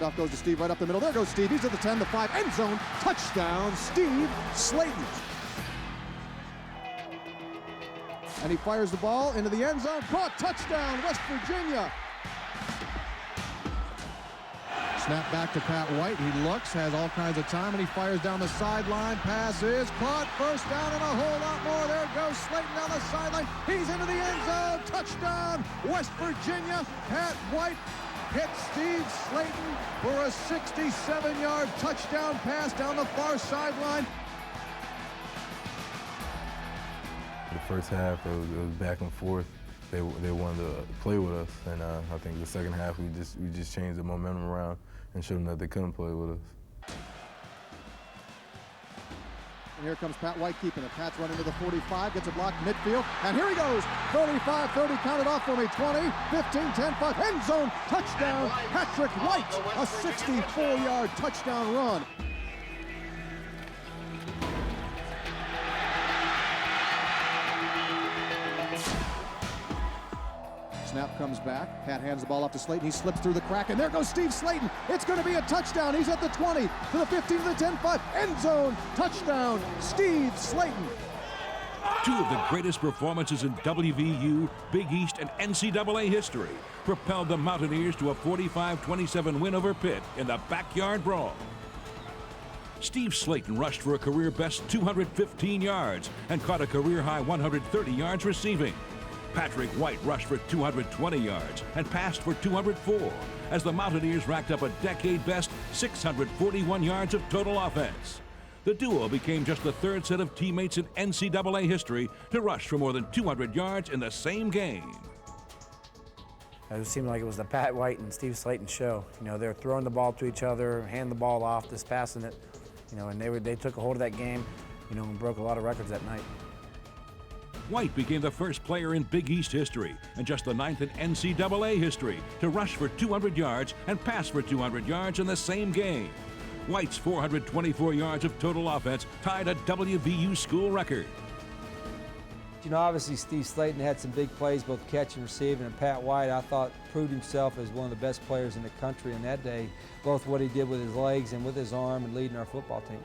Handoff goes to Steve right up the middle. There goes Steve. He's at the 10, the 5, end zone. Touchdown, Steve Slaton. And he fires the ball into the end zone. Caught, touchdown, West Virginia. Snap back to Pat White. He looks, has all kinds of time, and he fires down the sideline. Pass is caught. First down and a whole lot more. There goes Slaton down the sideline. He's into the end zone. Touchdown, West Virginia. Pat White hits Steve Slaton for a 67-yard touchdown pass down the far sideline. The first half, it was back and forth. They wanted to play with us, and I think the second half we just changed the momentum around and showed them that they couldn't play with us. And here comes Pat White keeping it. Pat's running to the 45, gets a block midfield, and here he goes. 35, 30, counted off for me. 20, 15, 10, 5, end zone, touchdown, Patrick White, a 64-yard touchdown run. Snap comes back. Pat hands the ball off to Slaton. He slips through the crack, and there goes Steve Slaton. It's going to be a touchdown. He's at the 20, to the 15, to the 10, 5, end zone, touchdown, Steve Slaton. Two of the greatest performances in WVU, Big East, and NCAA history propelled the Mountaineers to a 45-27 win over Pitt in the backyard brawl. Steve Slaton rushed for a career-best 215 yards and caught a career-high 130 yards receiving. Patrick White rushed for 220 yards and passed for 204 as the Mountaineers racked up a decade-best 641 yards of total offense. The duo became just the third set of teammates in NCAA history to rush for more than 200 yards in the same game. It seemed like it was the Pat White and Steve Slaton show. You know, they're throwing the ball to each other, hand the ball off, just passing it. You know, and they took a hold of that game, you know, and broke a lot of records that night. White became the first player in Big East history and just the 9th in NCAA history to rush for 200 yards and pass for 200 yards in the same game. White's 424 yards of total offense tied a WVU school record. You know, obviously Steve Slaton had some big plays, both catch and receiving, and Pat White, I thought, proved himself as one of the best players in the country in that day, both what he did with his legs and with his arm and leading our football team.